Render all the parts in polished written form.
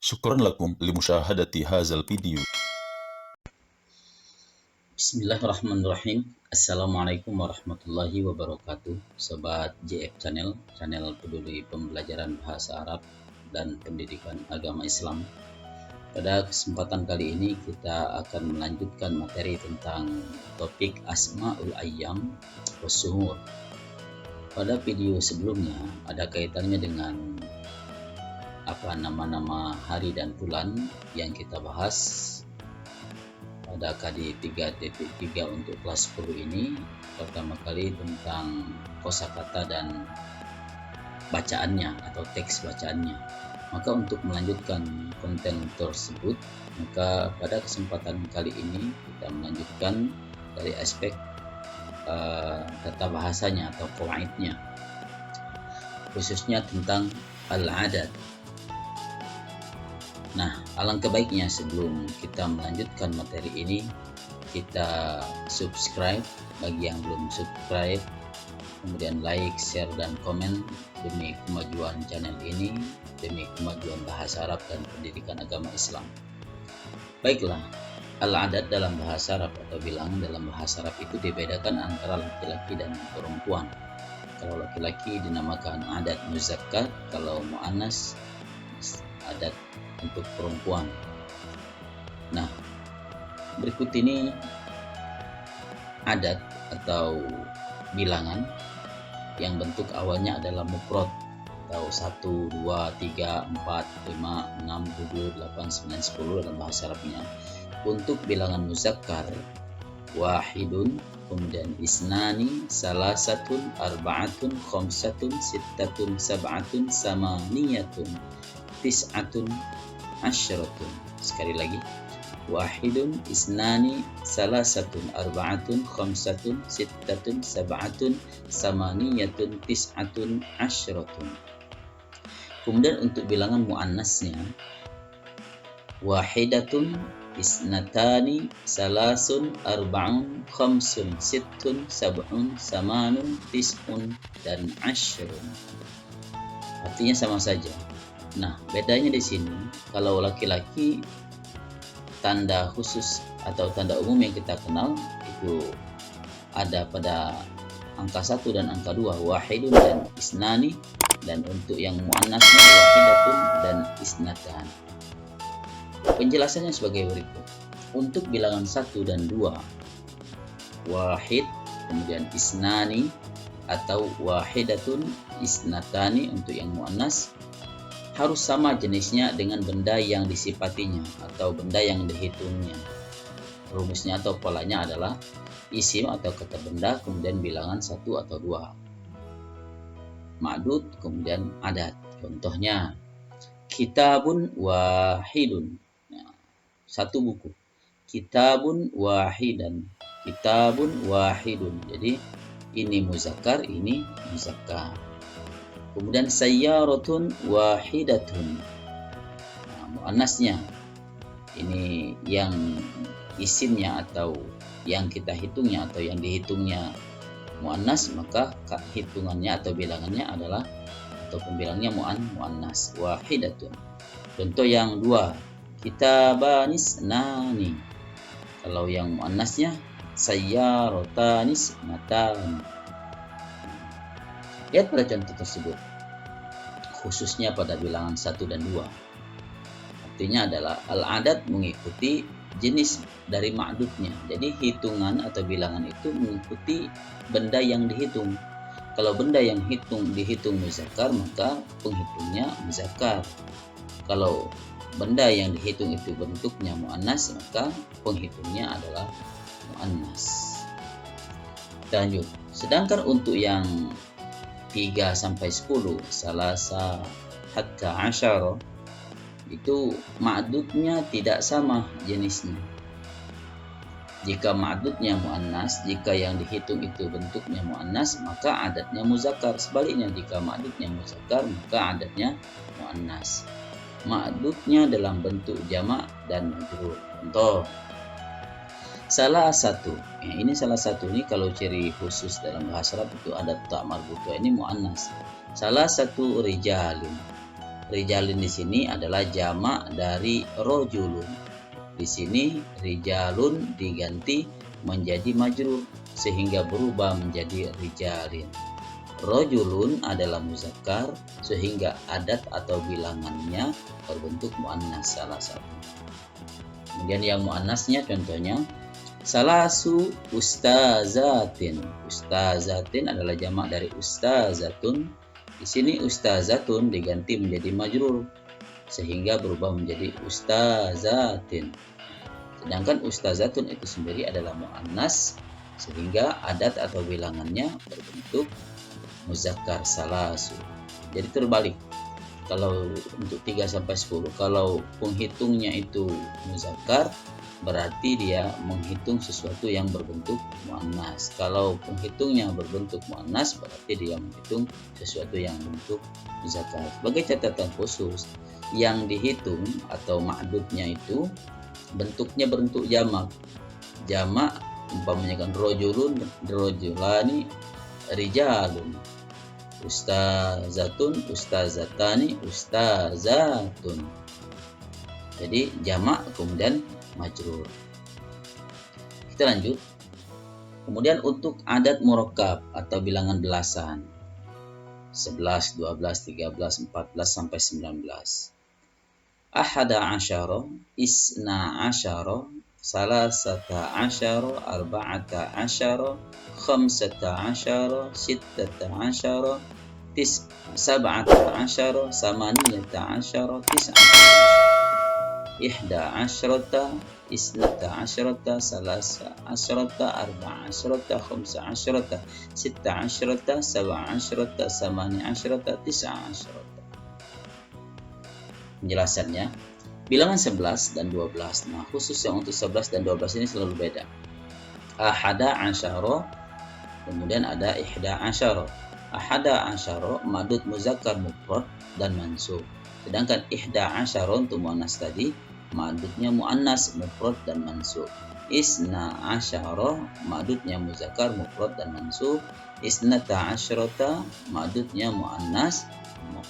شكرا لكم لمشاهدة هذا الفيديو. Bismillahirrahmanirrahim. Assalamualaikum warahmatullahi wabarakatuh. Sobat JF Channel, channel peduli pembelajaran bahasa Arab dan pendidikan agama Islam. Pada kesempatan kali ini kita akan melanjutkan materi tentang topik Asma'ul Ayyam was-Suhur. Pada video sebelumnya ada kaitannya dengan nama-nama hari dan bulan yang kita bahas pada KD 3.3 untuk kelas 10 ini. Pertama kali tentang kosakata dan bacaannya atau teks bacaannya. Maka untuk melanjutkan konten tersebut, maka pada kesempatan kali ini kita melanjutkan dari aspek tata bahasanya atau qawaidnya, khususnya tentang al-adad. Nah, alangkah baiknya sebelum kita melanjutkan materi ini, kita subscribe bagi yang belum subscribe, kemudian like, share, dan komen demi kemajuan channel ini, demi kemajuan bahasa Arab dan pendidikan agama Islam. Baiklah, al-adad dalam bahasa Arab atau bilangan dalam bahasa Arab itu dibedakan antara laki-laki dan perempuan. Kalau laki-laki dinamakan adat muzakkar, kalau muannas adat untuk perempuan. Nah, berikut ini adat atau bilangan yang bentuk awalnya adalah mufrad atau 1, 2, 3, 4, 5, 6, 7, 8, 9, 10 dalam bahasa Arabnya. Untuk bilangan muzakkar, wahidun, kemudian isnani, salasatun, arba'atun, khamsatun, sittatun, sab'atun, samaniyatun, tis'atun, asyaratun. Sekali lagi, wahidun, isnani, salasatun, arba'atun, khamsatun, sittatun, sab'atun, samaniyatun, tis'atun, asyaratun. Kemudian untuk bilangan muannasnya, wahidatun, isnatani, salasun, arba'un, khamsun, sittun, sab'un, samanun, tis'un, dan asyrun. Artinya sama saja. Nah, bedanya di sini, kalau laki-laki tanda khusus atau tanda umum yang kita kenal itu ada pada angka 1 dan angka 2, wahidun dan isnani, dan untuk yang muannasnya wahidatun dan isnatan. Penjelasannya sebagai berikut. Untuk bilangan 1 dan 2, wahid, kemudian isnani atau wahidatun, isnatani untuk yang muannas, harus sama jenisnya dengan benda yang disifatinya atau benda yang dihitungnya. Rumusnya atau polanya adalah isim atau kata benda, kemudian bilangan 1 atau 2. Ma'dud, kemudian adat. Contohnya, kitabun wahidun. Nah, satu buku. Kitabun wahidan. Kitabun wahidun. Jadi, ini muzakkar, ini muzakkar. Kemudian sayyaratun wahidatun. Nah, muannasnya ini yang isimnya atau yang kita hitungnya atau yang dihitungnya muannas, maka hitungannya atau bilangannya adalah atau pembilangnya muannas wahidatun. Contoh yang 2, kitabanis nani. Kalau yang muannasnya sayyaratanis natan. Lihat pada contoh tersebut, khususnya pada bilangan 1 dan 2. Artinya adalah al-adad mengikuti jenis dari ma'dudnya. Jadi hitungan atau bilangan itu mengikuti benda yang dihitung. Kalau benda yang dihitung muzakkar, maka penghitungnya muzakkar. Kalau benda yang dihitung itu bentuknya muannas, maka penghitungnya adalah muannas. Lanjut. Sedangkan untuk yang 3 sampai 10, salasa hatta asyara, itu ma'dudnya tidak sama jenisnya. Jika ma'dudnya muannas, jika yang dihitung itu bentuknya muannas, maka adatnya muzakkar. Sebaliknya, jika ma'dudnya muzakkar, maka adatnya muannas. Ma'dudnya dalam bentuk jamak dan majrur. Contoh, salah satu, ini salah satu ini kalau ciri khusus dalam bahasa Arab itu adat tak marbuto, ini muannas. Salah satu rijalun. Rijalin di sini adalah jamak dari rojulun. Di sini rijalun diganti menjadi majrur sehingga berubah menjadi rijalin. Rojulun adalah muzakkar sehingga adat atau bilangannya berbentuk muannas salah satu. Kemudian yang muannasnya contohnya salasu ustazatin. Ustazatin adalah jamak dari ustazatun. Di sini ustazatun diganti menjadi majrur sehingga berubah menjadi ustazatin. Sedangkan ustazatun itu sendiri adalah muannas sehingga adat atau bilangannya berbentuk muzakkar salasu. Jadi terbalik. Kalau untuk 3 sampai 10, kalau penghitungnya itu muzakkar, berarti dia menghitung sesuatu yang berbentuk muannas. Kalau penghitungnya berbentuk muannas, berarti dia menghitung sesuatu yang bentuk muzakkar. Sebagai catatan khusus, yang dihitung atau ma'dudnya itu bentuknya bentuk jamak. Jamak umpamanya kan rojulun, rojulani, rijalun, ustazatun, ustazatani, ustazatun. Jadi jamak kemudian majrur. Kita lanjut. Kemudian untuk adat murakkab atau bilangan belasan 11, 12, 13, 14 sampai 19. Ahada asyara, isna asyara, salasata asyara, arba'ata asyara, khamsata asyara, sittata asyara, sab'ata asyara, samaniyata asyara, tis'ata asyara, ihda asyrata, isnata asyrata, salasa asyrata, arba'a asyrata, khamsa asyrata, sitta asyrata, sab'a asyrata, samani asyrata, tis'a asyrata. Penjelasannya, bilangan 11 dan 12. Nah, khusus yang untuk 11 dan 12 ini selalu beda. Ahada asyara, kemudian ada ihda asyara. Ahada asyara madud muzakkar mufrad dan mansub. Sedangkan ihda asyara untuk muannas tadi madudnya muannas mufrad dan mansub. Isna asyara madudnya muzakkar mufrad dan mansub. Isnata asyrata madudnya muannas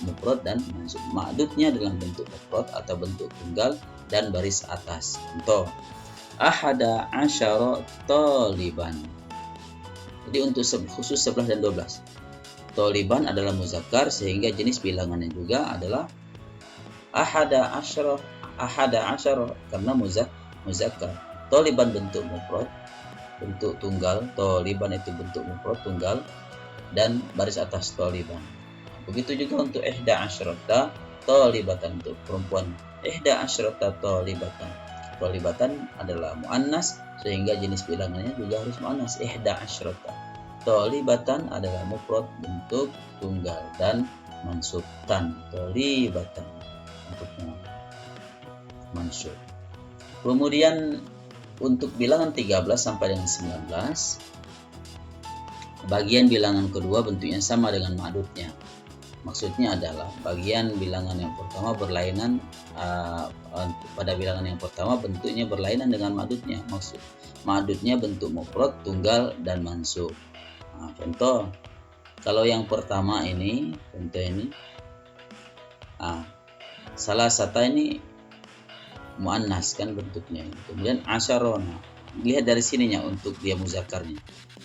mufrad dan mansub. Ma'dudnya dalam bentuk mufrad atau bentuk tunggal dan baris atas. Contoh, ahada asyara taliban. Jadi untuk khusus 11 dan 12. Taliban adalah muzakkar sehingga jenis bilangannya juga adalah ahada asyara karena muzakkar. Taliban bentuk mufrad, bentuk tunggal. Taliban itu bentuk mufrad tunggal dan baris atas taliban. Begitu juga untuk ihda asyrata talibatan untuk perempuan. Ihda asyrata talibatan. Talibatan adalah muannas sehingga jenis bilangannya juga harus muannas. Ihda asyrata. Talibatan adalah mufrad bentuk tunggal dan mansub tan. Talibatan untuk mansub. Kemudian untuk bilangan 13 sampai dengan 19, bagian bilangan kedua bentuknya sama dengan ma'dudnya. Maksudnya adalah bagian bilangan yang pertama berlainan pada bilangan yang pertama bentuknya berlainan dengan ma'dudnya. Maksud ma'dudnya bentuk mufrad, tunggal dan mansub. Nah, contoh kalau yang pertama ini, contoh ini, salah satu ini muannas kan bentuknya. Kemudian asyarona, lihat dari sininya untuk dia muzakkarnya.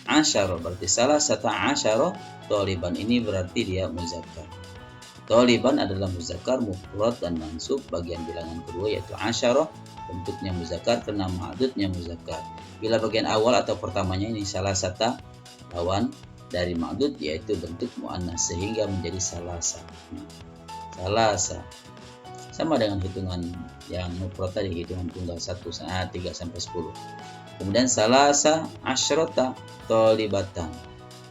Asyara berarti salah satu asyara taliban ini berarti dia muzakkar. Taliban adalah muzakkar mufrad dan mansub bagian bilangan kedua yaitu asyara bentuknya muzakkar karena ma'dudnya muzakkar. Bila bagian awal atau pertamanya ini salah satu lawan dari ma'dud yaitu bentuk muannas sehingga menjadi salasa. Salasa sama dengan hitungan yang mufrad tadi, hitungan tunggal 1 3 sampai 10. Kemudian salasa asyrata talibatan.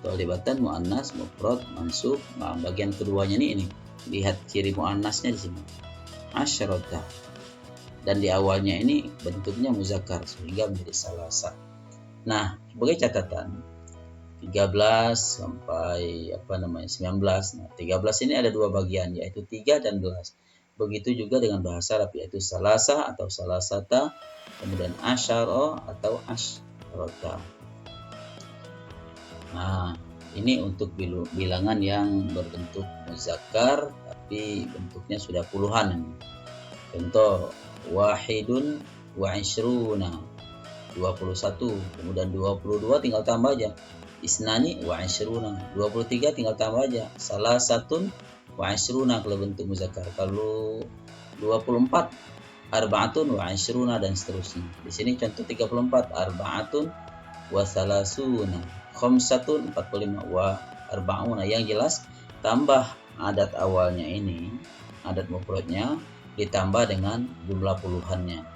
Talibatan muannas mufrad mansub. Nah, bagian keduanya ini lihat ciri muannasnya di sini. Asyrata. Dan di awalnya ini bentuknya muzakkar sehingga menjadi salasa. Nah, sebagai catatan 13 sampai 19. Nah, 13 ini ada dua bagian yaitu 3 dan 11. Begitu juga dengan bahasa Arab yaitu salasa atau salasata, kemudian asyara atau asyrata. Nah, ini untuk bilangan yang berbentuk muzakkar tapi bentuknya sudah puluhan. Contoh wahidun wa ishruna 21, kemudian 22 tinggal tambah aja. Isnani wa ishruna 23 tinggal tambah aja. Salah satun wa ishruna kalau bentuk muzakkar. Kalau 24 arba'atun wa ishruna dan seterusnya. Di sini contoh 34 arba'atun wa salasuna, khamsatun 45 wa arba'una. Yang jelas tambah adat awalnya ini, adat mufradnya ditambah dengan jumlah puluhannya.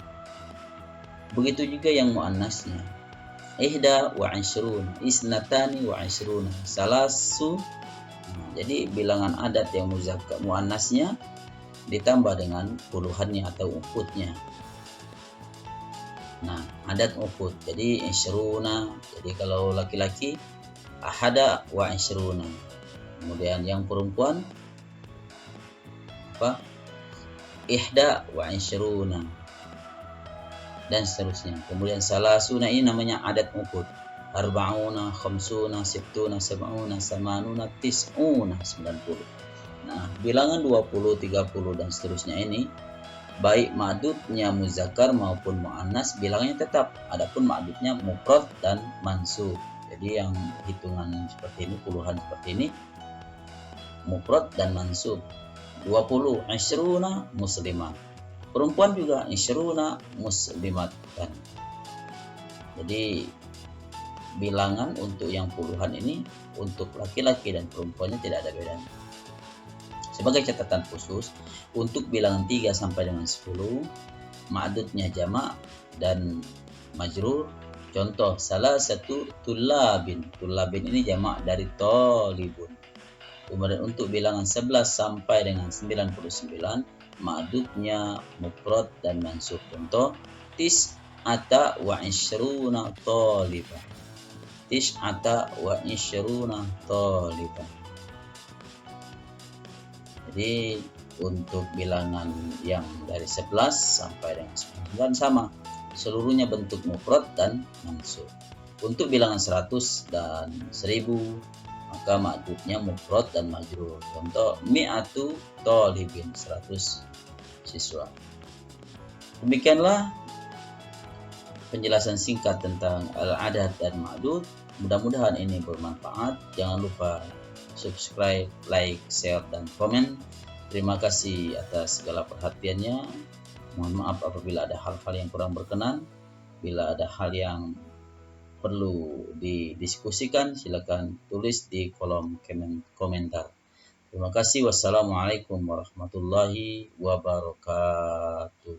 Begitu juga yang muannasnya. Ihda wa ishrun, isnatani wa ishruna, salasu. Jadi bilangan adat yang muzakkar muannasnya ditambah dengan puluhannya atau ukutnya. Nah, adat ukut. Jadi ishruna. Jadi kalau laki-laki ahada wa ishruna. Kemudian yang perempuan apa? Ihda wa ishruna dan seterusnya. Kemudian salasuna ini namanya adat ukut. Arba'una, khamsuna, sittuna, sab'una, samanuna, tis'una, 90. Nah, bilangan 20, 30 dan seterusnya ini baik ma'dudnya muzakkar maupun muannas bilangnya tetap. Adapun ma'dudnya mufrad dan mansub. Jadi yang hitungan seperti ini, puluhan seperti ini, mufrad dan mansub. 20 ishruna muslimah. Perempuan juga ishruna muslimat kan. Jadi bilangan untuk yang puluhan ini untuk laki-laki dan perempuannya tidak ada bedanya. Sebagai catatan khusus, untuk bilangan 3 sampai dengan 10, ma'dudnya jamak dan majrur. Contoh, salah satu tulabin. Tulabin ini jamak dari tolibun. Kemudian untuk bilangan 11 sampai dengan 99, ma'dudnya mufrad dan mansub. Contoh, tis'ata wa ishruna taliban. Tis'ata wa ishruna taliban. Jadi untuk bilangan yang dari 11 sampai dengan 99 sama, seluruhnya bentuk mufrad dan mansub. Untuk bilangan 100 dan 1000 maka ma'dudnya mufrad dan majrur. Contoh mi'atu talibin, 100 siswa. Demikianlah penjelasan singkat tentang al-adad dan ma'dud. Mudah-mudahan ini bermanfaat. Jangan lupa subscribe, like, share, dan komen. Terima kasih atas segala perhatiannya. Mohon maaf apabila ada hal-hal yang kurang berkenan. Bila ada hal yang perlu didiskusikan, silakan tulis di kolom komentar. Terima kasih. Wassalamualaikum warahmatullahi wabarakatuh.